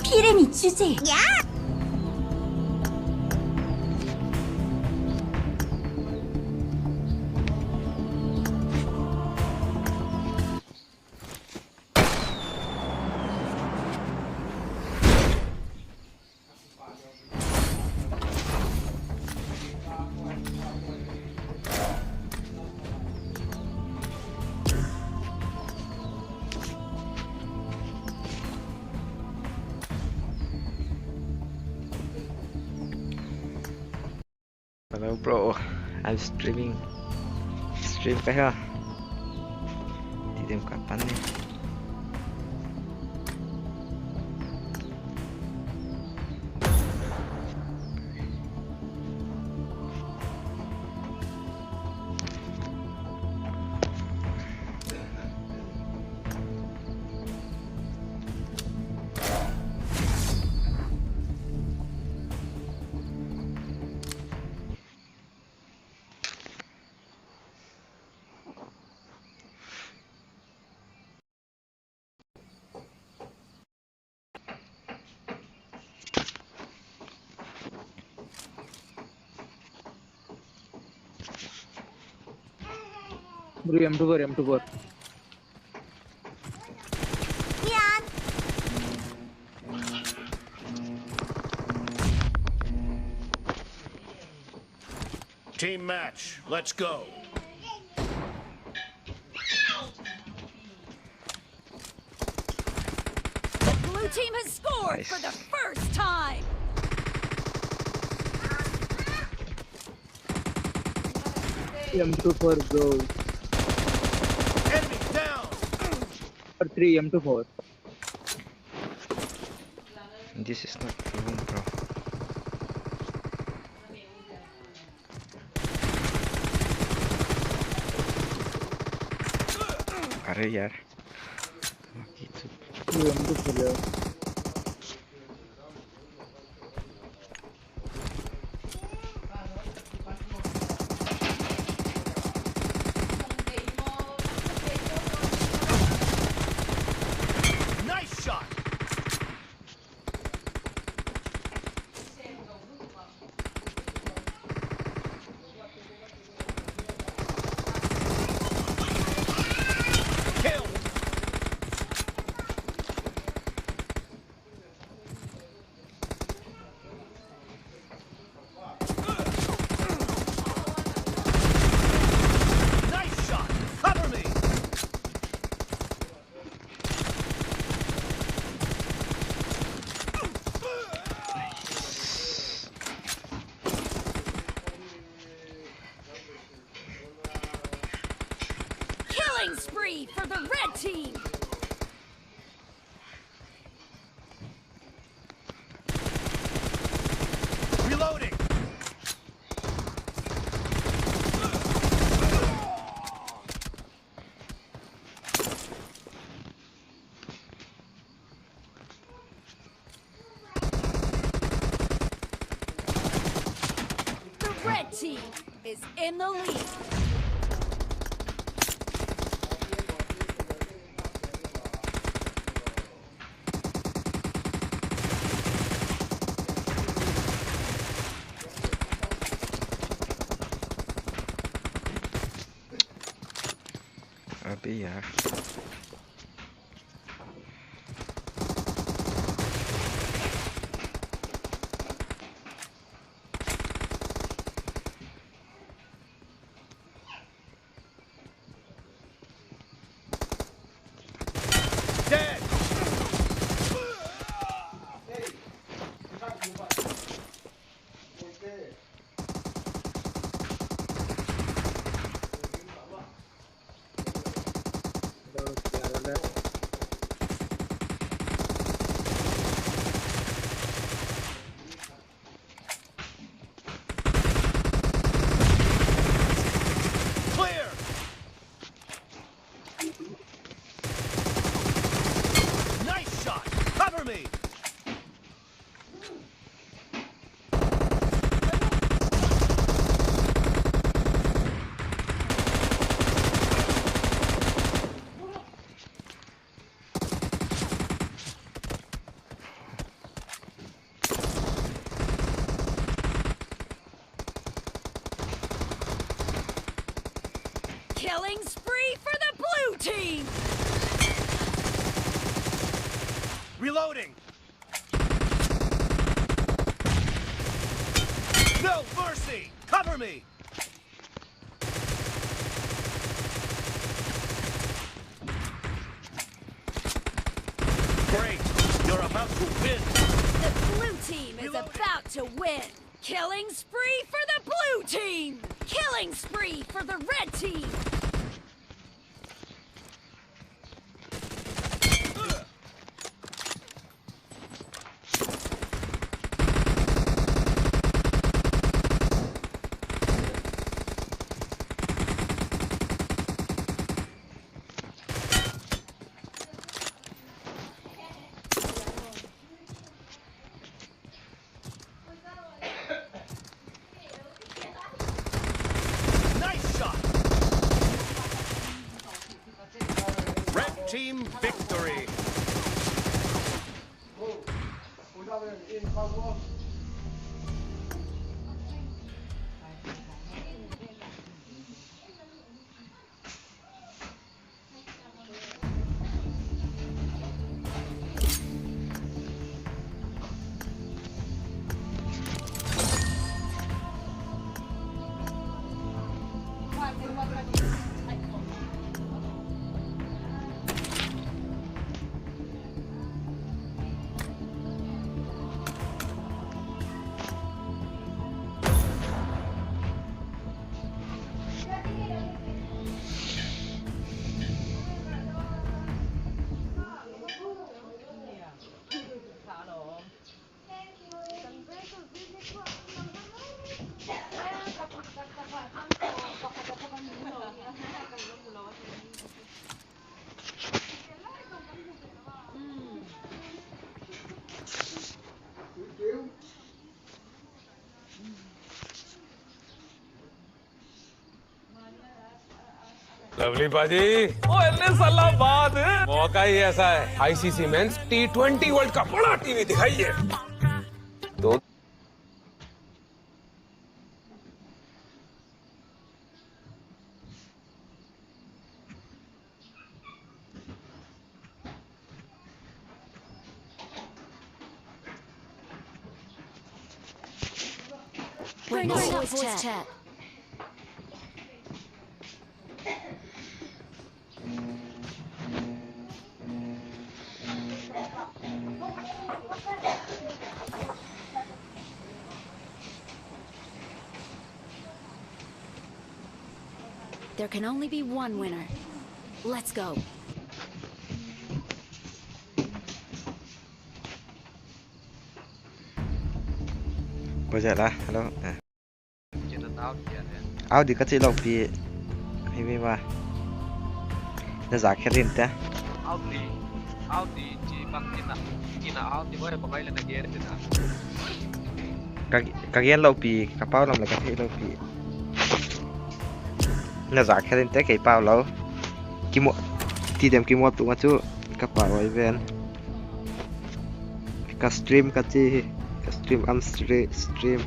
피레미 주제. 야! Hello bro, I'm streaming. Stream pa ya? Tidak kapan nih? Bro, M24, M24. 미안. Team match, let's go. Blue team has scored Nice. for the first time. M24, bro. Enemy down. Or 3, M24. This is not room bro. अरे यार gitu. 2, M24, yeah. Nice shot. Kill. Nice shot. Cover me. Killing spree for the red team. Reloading. The red team is in the lead. Abi ya. Dead. Okay. Killing spree for the blue team! Reloading. No mercy. Cover me. Great. You're about to win. The blue team is about to win! Killing spree for the blue team! Killing spree for the red team! Nice shot. Red team victory. Lovely बाजी ओ इतने साल बाद मौका ही ऐसा है ICC men's T20 world cup बड़ा TV दिखाइए तो Bring up voice chat. There can only be one winner. Let's go. Bây giờ là hello. Áo thì có thể lọc đi hay vì mà nó giá khét lên thế. Audi chỉ bằng kina Audi boleh pakai lagi gear itu Kalian lọc đi cái bao làm là cái lọc đi. Nó giá khét lên thế cái bao lâu. Kimo thì điểm kimo tụ mà chú cái bao ấy bên. Cái stream cái gì cái stream stream.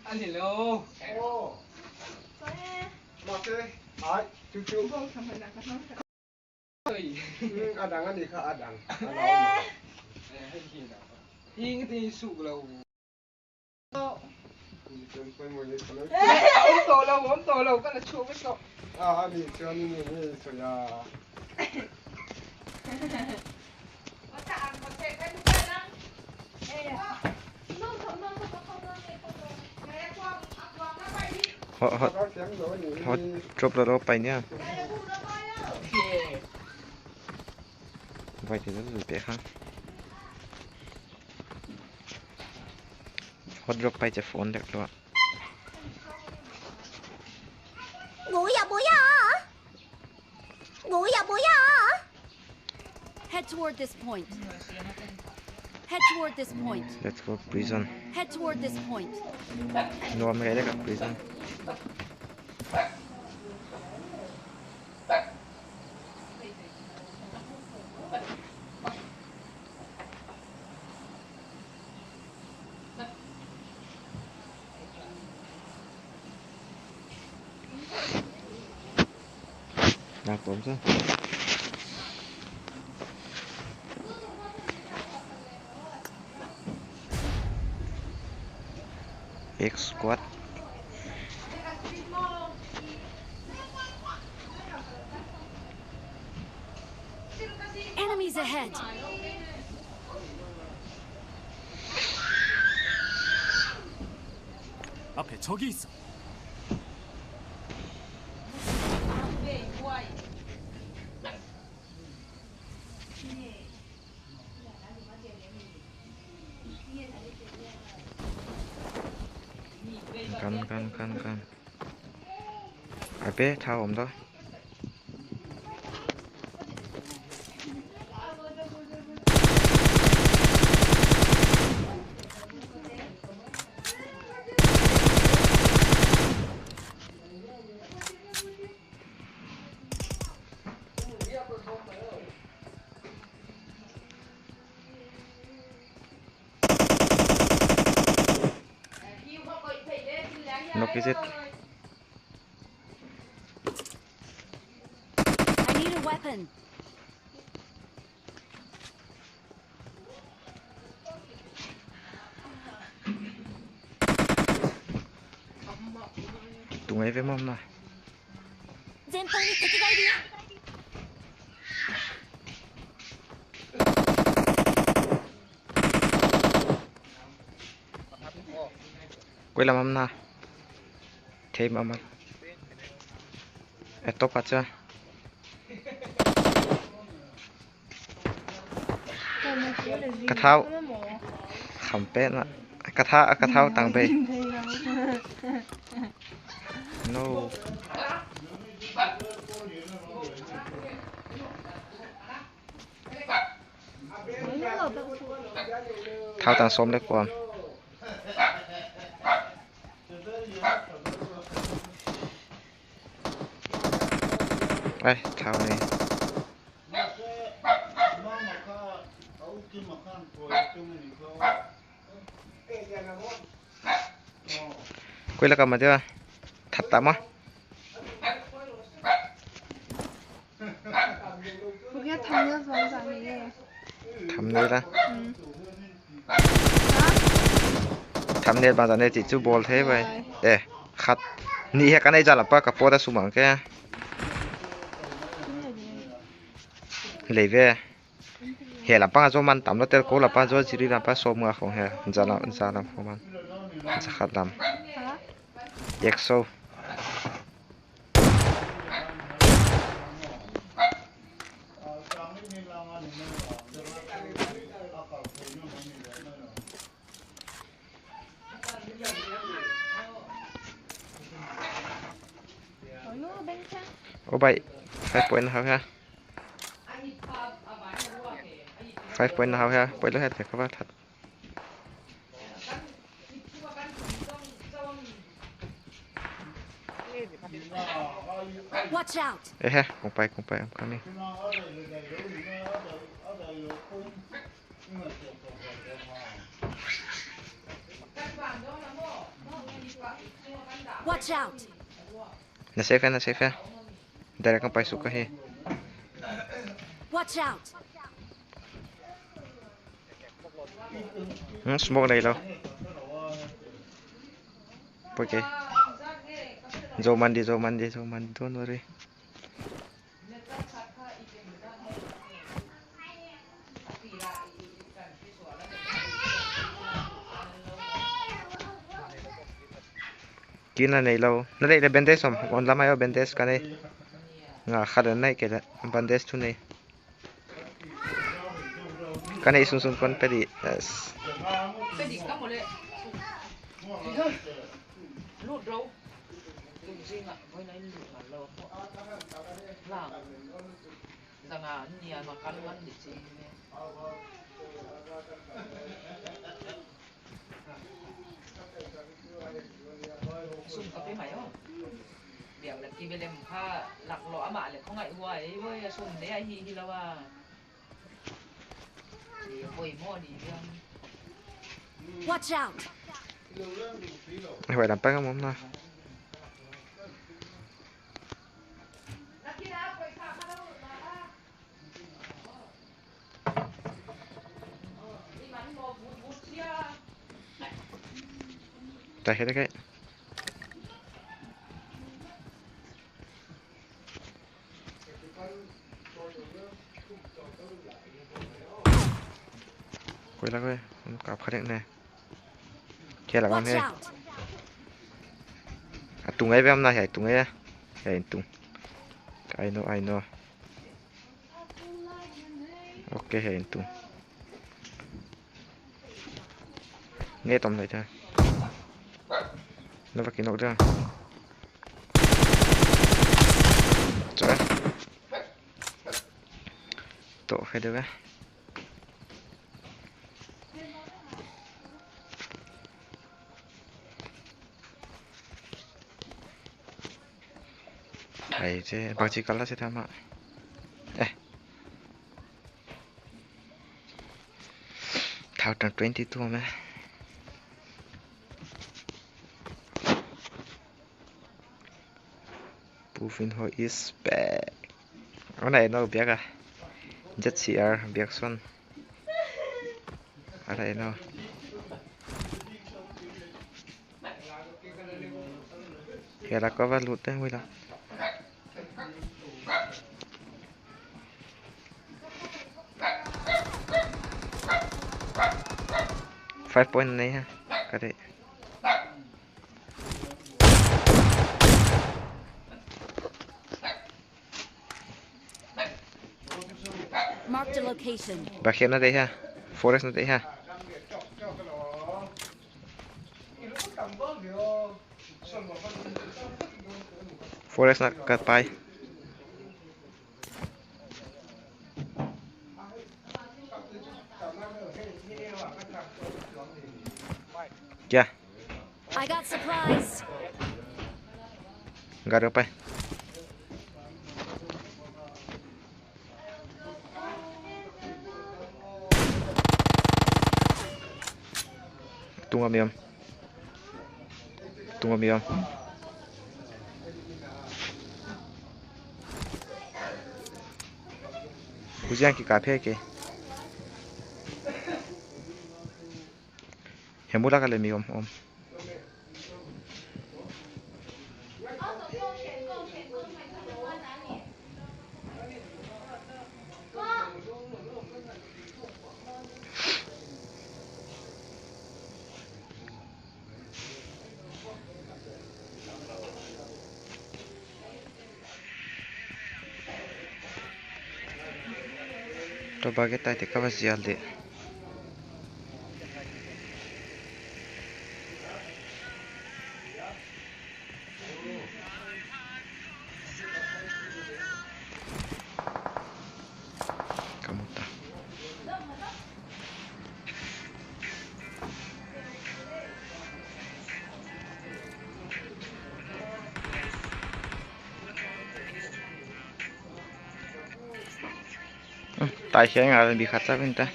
Anh hello. Mặc đi, ai, chú chú. Adang ani kah adang. Ini ti suglaw. Om tolaw ka na chubit ko. Ah, ani, ani ni saya. Họ chụp rồi đâu phải nha. Vậy thì nó rồi bé ha. Họ dropไปจะphone được rồi. Head toward this point. Head toward this point. Let's go prison. Head toward this point. No, I'm ready to prison. ลางผมซะ X squad Enemies ahead. 앞에 적이 있어. Căn ai bé thao ổng đó nó cái giết I need a weapon. tụi ấy với mông này 前方に敵がいるよ。 quay làm âm na thêm âm ấy tốt quá chưa cái thao khẩm bé nè cái thao tăng bê no thao tăng xóm đấy còn đây thao này quay lại cầm mà chưa thật tạm á 그게 당뇨 선상이에요. thầm này bà này chỉ chú ball thế vậy để khát ní cái này ra là ba cặp bó đã sum bằng cái lấy về hè là ba cho man tắm nó tên cố là ba cho chỉ đi làm ba số mưa không hè ra làm không man ra khát làm EXO ô bảy 5 point nào ha 5 point nào ha point lướt thì các bạn thật Watch out. ê ha cùng bay em con đi Watch out. na safe ha dari kang bay suka he Watch out. smoke này đâu ok dầu man đi tuôn rồi đi kina này lâu nó đây là bandage không còn lắm ai bandage cái này ngà khát đến này cái là bandage tu này cái này sung con phải đi yes sung cặp với mày không? Biểu là kia bên em pha lạc lõa mà lại không ngại hoài ấy với sung đấy ai hi là wa thì hồi mò đi Watch out. phải làm bác không nào tại hết cái quay lại quay cặp khá đẹp này kia là con Watch đây out! tung ấy với em này tung ấy tung I know ok tung nghe tầm này thôi nó phải kiến nộ ra trời tổ hay được á ấy chứ bác chỉ cần là sẽ tham ạ thao trắng 22 mà Bufinho is back. Cái này nó biết à? ZCR biết xuân. Ở đây nó. Kìa là có vật lụt đấy, vui lắm. Five point này ha, cái đấy. Marked a location. Bà khiếp nó đây ha, Forest nó đây ha. Forest nó cắt bay. Kìa, I got supplies. gạt được bay. Tung âm Kuzian ki café que Hemula ka lemi om to bageta te kavasial de kamuta tại khi anh bị khát ra bên ta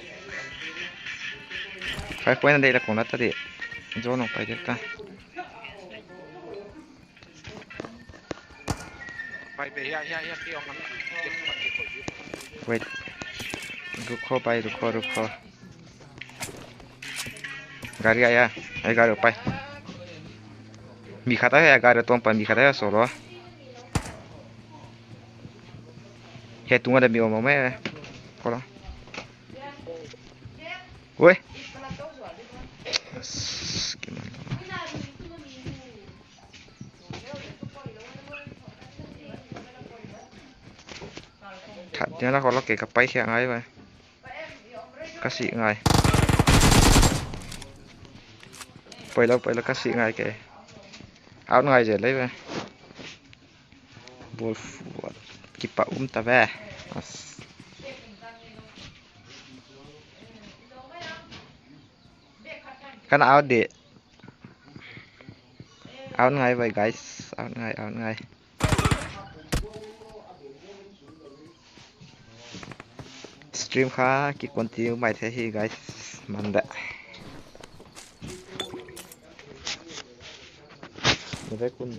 phải quên đây là con ta để do nó phải được ta Bay về ya tiêuมัน wait ruko bay ruko gari ya ai gari bay mi khata ya gari tom pa mi khata ya solo he tunga da mi o me Hola. Uy. Qué malo. Thật nhớ là có lo cái cặp bay kẹo ngay vậy. Các sĩ ngay. Bây là các sĩ ngay kìa. Áo ngay rồi lấy về. Wolf. Kipa ta về. Kan out deh. Out ngay vậy guys, out ngay. Stream khá kỹ continue mày thế hi guys, manda. Đây kun